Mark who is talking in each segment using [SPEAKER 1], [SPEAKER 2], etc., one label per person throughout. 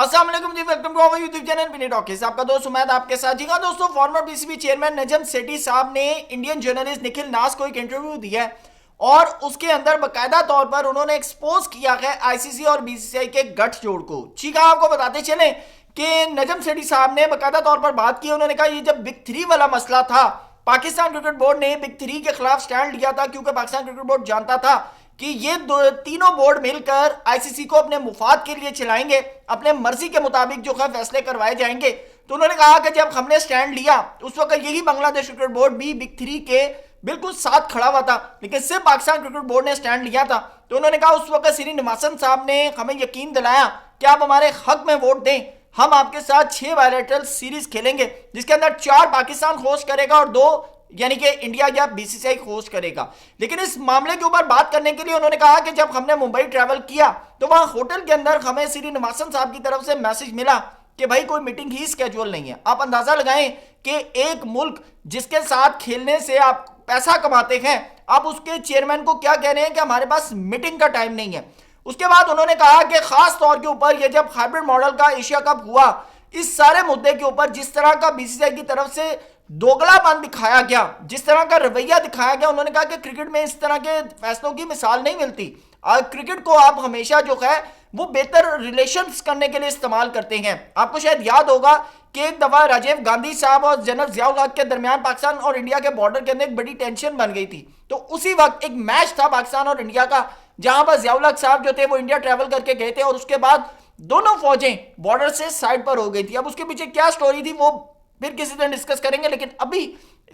[SPEAKER 1] अस्सलाम वालेकुम जी, welcome to our YouTube channel Bini talkies. आपका दोस्त उमैद आपके साथ। जी हाँ दोस्तों, former BCB chairman Najam Sethi साहब ने इंडियन जर्नलिस्ट निखिल नास को एक इंटरव्यू दिया है और उसके अंदर बाकायदा तौर पर उन्होंने एक्सपोज किया है आईसीसी और बीसीसीआई के गठजोड़ को। ठीक है, आपको बताते चले कि नजम सेठी साहब ने बाकायदा तौर पर बात की। उन्होंने कहा ये जब बिग थ्री वाला मसला था, पाकिस्तान क्रिकेट बोर्ड ने बिग थ्री के खिलाफ स्टैंड लिया था, क्योंकि पाकिस्तान क्रिकेट बोर्ड जानता था कि ये तीनों बोर्ड मिलकर आईसीसी को अपने मुफाद के लिए चलाएंगे, अपने मर्जी के मुताबिक जो है फैसले करवाए जाएंगे। तो उन्होंने कहा कि जब हमने स्टैंड लिया उस वक्त यही बांग्लादेश क्रिकेट बोर्ड भी बिग थ्री के बिल्कुल साथ खड़ा हुआ था, लेकिन सिर्फ पाकिस्तान क्रिकेट बोर्ड ने स्टैंड लिया था। तो उन्होंने कहा उस वक्त श्रीनिवासन साहब ने हमें यकीन दिलाया कि आप हमारे हक में वोट दें, हम आपके साथ 6 बायलैटरल सीरीज खेलेंगे, जिसके अंदर 4 पाकिस्तान होस्ट करेगा और 2 यानी कि इंडिया या बीसीसीआई होस्ट करेगा। लेकिन इस मामले के ऊपर बात करने के लिए उन्होंने कहा कि जब हमने मुंबई ट्रैवल किया तो वहां होटल के अंदर हमें श्रीनिवासन साहब की तरफ से मैसेज मिला कि भाई कोई मीटिंग ही स्केड्यूल नहीं है। आप अंदाजा लगाएं कि एक मुल्क जिसके साथ खेलने से आप पैसा कमाते हैं, आप उसके चेयरमैन को क्या कह रहे हैं कि हमारे पास मीटिंग का टाइम नहीं है। उसके बाद उन्होंने कहा कि खास तौर के ऊपर ये जब हाइब्रिड मॉडल का एशिया कप हुआ, इस सारे मुद्दे के ऊपर जिस तरह का बीसीसीआई की तरफ से दोगलापन दिखाया गया, जिस तरह का रवैया दिखाया गया, उन्होंने कहा कि क्रिकेट में इस तरह के फैसलों की मिसाल नहीं मिलती। क्रिकेट को आप हमेशा जो है वो बेहतर रिलेशंस करने के लिए इस्तेमाल करते हैं। आपको शायद याद होगा कि एक दफा राजीव गांधी साहब और जनरल जियाउल हक के दरमियान पाकिस्तान और इंडिया के बॉर्डर के अंदर एक बड़ी टेंशन बन गई थी। तो उसी वक्त एक मैच था पाकिस्तान और इंडिया का, जहां पर जियाउल हक साहब जो थे वो इंडिया ट्रैवल करके गए थे और उसके बाद दोनों फौजें बॉर्डर से साइड पर हो गई थी। अब उसके पीछे क्या स्टोरी थी वो फिर किसी दिन डिस्कस करेंगे, लेकिन अभी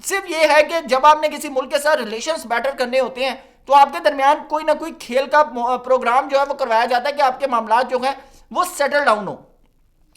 [SPEAKER 1] सिर्फ ये है कि जब आपने किसी मुल्क के साथ रिलेशंस बेटर करने होते हैं तो आपके दरमियान कोई ना कोई खेल का प्रोग्राम जो है वो करवाया जाता है कि आपके मामला जो है वो सेटल डाउन हो।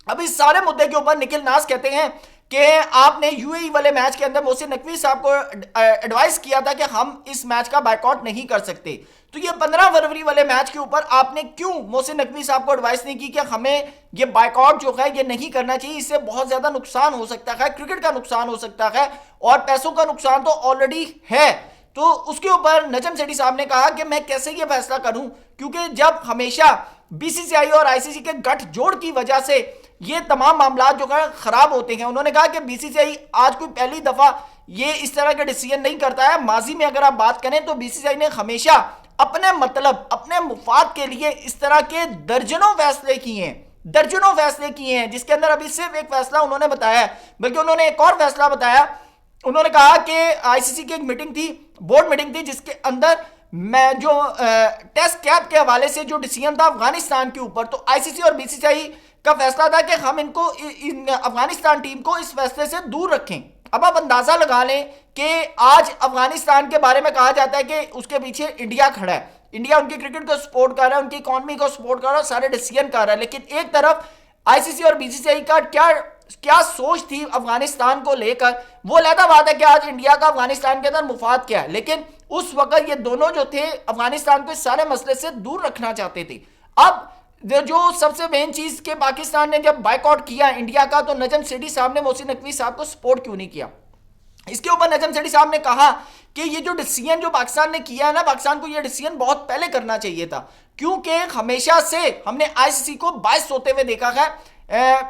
[SPEAKER 1] अब इस सारे मुद्दे के ऊपर निखिल नास कहते हैं कि आपने यूएई वाले मैच के अंदर मोहसिन नकवी साहब को एडवाइस किया था कि हम इस मैच का बायकॉट नहीं कर सकते, तो ये 15 फरवरी वाले मैच के ऊपर आपने क्यों मोहसिन नकवी साहब को एडवाइस नहीं की कि हमें ये बायकॉट जो है ये नहीं करना चाहिए, इससे बहुत ज्यादा नुकसान हो सकता है, क्रिकेट का नुकसान हो सकता है और पैसों का नुकसान तो ऑलरेडी है। तो उसके ऊपर नजम सेठी साहब ने कहा कि मैं कैसे ये फैसला करूं, क्योंकि जब हमेशा बीसीसीआई और आईसीसी के गठजोड़ की वजह से ये तमाम मामला जो है खराब होते हैं। उन्होंने कहा कि बीसीसीआई आज कोई पहली दफा ये इस तरह के डिसीजन नहीं करता है। माजी में अगर आप बात करें तो बीसीसीआई ने हमेशा अपने मतलब अपने मुफाद के लिए इस तरह के दर्जनों फैसले किए हैं, जिसके अंदर अभी सिर्फ एक फैसला उन्होंने बताया है, बल्कि उन्होंने एक और फैसला बताया। उन्होंने कहा कि आईसीसी की एक मीटिंग थी, बोर्ड मीटिंग थी, जिसके अंदर मैं जो टेस्ट कैप के हवाले से जो डिसीजन था अफगानिस्तान के ऊपर, तो आईसीसी और बीसीसीआई का फैसला था कि हम इनको अफगानिस्तान टीम को इस फैसले से दूर रखें। अब आप अंदाजा लगा लें कि आज अफगानिस्तान के बारे में कहा जाता है कि उसके पीछे इंडिया खड़ा है, इंडिया उनकी क्रिकेट को सपोर्ट कर रहा है, उनकी इकोनॉमी को सपोर्ट कर रहा है, सारे डिसीजन कर रहा है। लेकिन एक तरफ आईसीसी और बीसीसीआई का क्या सोच थी अफगानिस्तान को लेकर, वो अलग बात है कि आज इंडिया का अफगानिस्तान के अंदर मुफाद क्या है, लेकिन उस वक्त ये दोनों जो थे अफगानिस्तान को इस सारे मसले से दूर रखना चाहते थे। अब जो सबसे मेन चीज के पाकिस्तान ने जब बायकॉट किया इंडिया का, तो नजम सेठी साहब ने मोहसिन नकवी साहब को सपोर्ट क्यों नहीं किया। इसके ऊपर नजम सेठी साहब ने कहा कि ये जो डिसीजन जो पाकिस्तान ने किया है ना, पाकिस्तान को ये डिसीजन बहुत पहले करना चाहिए था, क्योंकि हमेशा से हमने आईसीसी को बायस होते हुए देखा है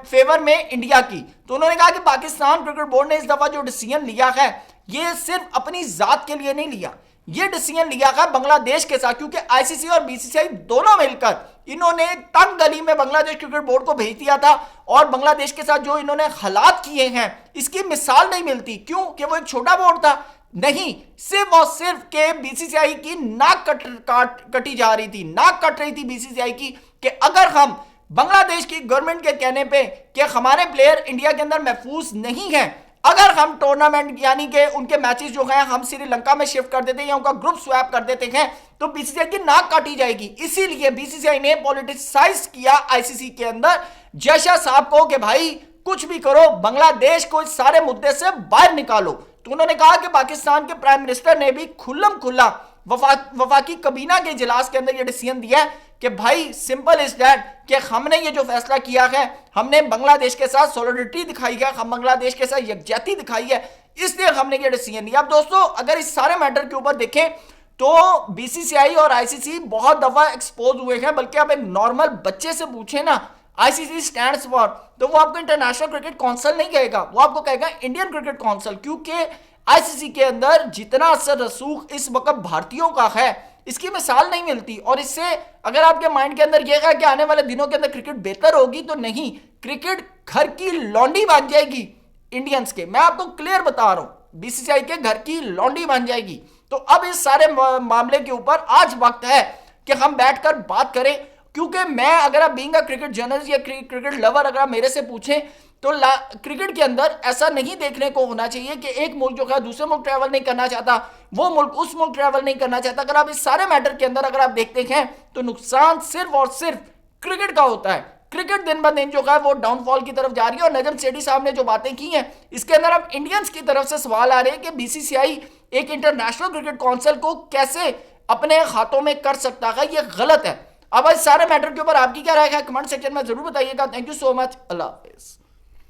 [SPEAKER 1] फेवर में इंडिया की। तो उन्होंने कहा कि पाकिस्तान क्रिकेट बोर्ड ने इस दफा जो डिसीजन लिया है ये सिर्फ अपनी जात के लिए नहीं लिया, ये डिसीजन लिया है बांग्लादेश के साथ, क्योंकि आईसीसी और बीसीसीआई दोनों मिलकर इन्होंने तंग गली में बांग्लादेश क्रिकेट बोर्ड को भेज दिया था और बांग्लादेश के साथ जो इन्होंने हालात किए हैं इसकी मिसाल नहीं मिलती। क्यों कि वो एक छोटा बोर्ड था, नहीं, सिर्फ और सिर्फ के बीसीसीआई की नाक कटी जा रही थी, नाक कट रही थी बीसीसीआई की कि अगर हम बांग्लादेश की गवर्नमेंट के कहने पे कि हमारे प्लेयर इंडिया के अंदर महफूज नहीं है, अगर हम टूर्नामेंट यानी कि उनके मैचेस जो हैं हम श्रीलंका में शिफ्ट कर देते हैं या उनका ग्रुप स्वैप कर देते हैं तो बीसीसीआई की नाक काटी जाएगी। इसीलिए बीसीसीआई ने पॉलिटिसाइज किया आईसीसी के अंदर जयशाह साहब को कि भाई कुछ भी करो, बांग्लादेश को इस सारे मुद्दे से बाहर निकालो। तो उन्होंने कहा कि पाकिस्तान के प्राइम मिनिस्टर ने भी खुल्लम खुल्ला वफाकी कबीना के इजलास के अंदर यह डिसीजन दिया है कि भाई सिंपल इज दैट कि हमने ये जो फैसला किया है, हमने बांग्लादेश के साथ सॉलिडरिटी दिखाई है, हम बांग्लादेश के साथ यकजहती दिखाई है, इसलिए हमने ये डिसीजन लिया। अब दोस्तों अगर इस सारे मैटर के ऊपर देखें तो बीसीसीआई और आईसीसी बहुत दफा एक्सपोज हुए हैं, बल्कि आप एक नॉर्मल बच्चे से पूछे ना, ICC स्टैंड्स फॉर, तो वो आपको इंटरनेशनल क्रिकेट काउंसिल नहीं कहेगा, वो आपको कहेगा इंडियन क्रिकेट काउंसिल, क्योंकि ICC के अंदर जितना असर रसूख इस वक्त भारतीयों का है इसकी मिसाल नहीं मिलती। और इससे अगर आपके माइंड के अंदर यह है कि आने वाले दिनों के अंदर क्रिकेट बेहतर होगी, तो नहीं, क्रिकेट घर की लौंडी बन जाएगी इंडियंस के, मैं आपको क्लियर बता रहा हूं, BCCI के घर की लौंडी बन जाएगी। तो अब इस सारे मामले के ऊपर आज वक्त है कि हम बैठकर बात करें, क्योंकि मैं, अगर आप बीइंग अ क्रिकेट जर्नलिस्ट या क्रिकेट लवर अगर आप मेरे से पूछें तो क्रिकेट के अंदर ऐसा नहीं देखने को होना चाहिए कि एक मुल्क जो है दूसरे मुल्क ट्रैवल नहीं करना चाहता, वो मुल्क उस मुल्क ट्रैवल नहीं करना चाहता। अगर आप इस सारे मैटर के अंदर अगर आप देखते हैं तो नुकसान सिर्फ और सिर्फ क्रिकेट का होता है। क्रिकेट दिन ब दिन जो है वो डाउनफॉल की तरफ जा रही है। और नजम सेठी साहब ने जो बातें की हैं, इसके अंदर अब इंडियंस की तरफ से सवाल आ रहे हैं कि BCCI एक इंटरनेशनल क्रिकेट काउंसिल को कैसे अपने हाथों में कर सकता है, ये गलत है। अब इस सारे मैटर के ऊपर आपकी क्या राय है, कमेंट सेक्शन में जरूर बताइएगा। Thank you so much, Allah Hafiz.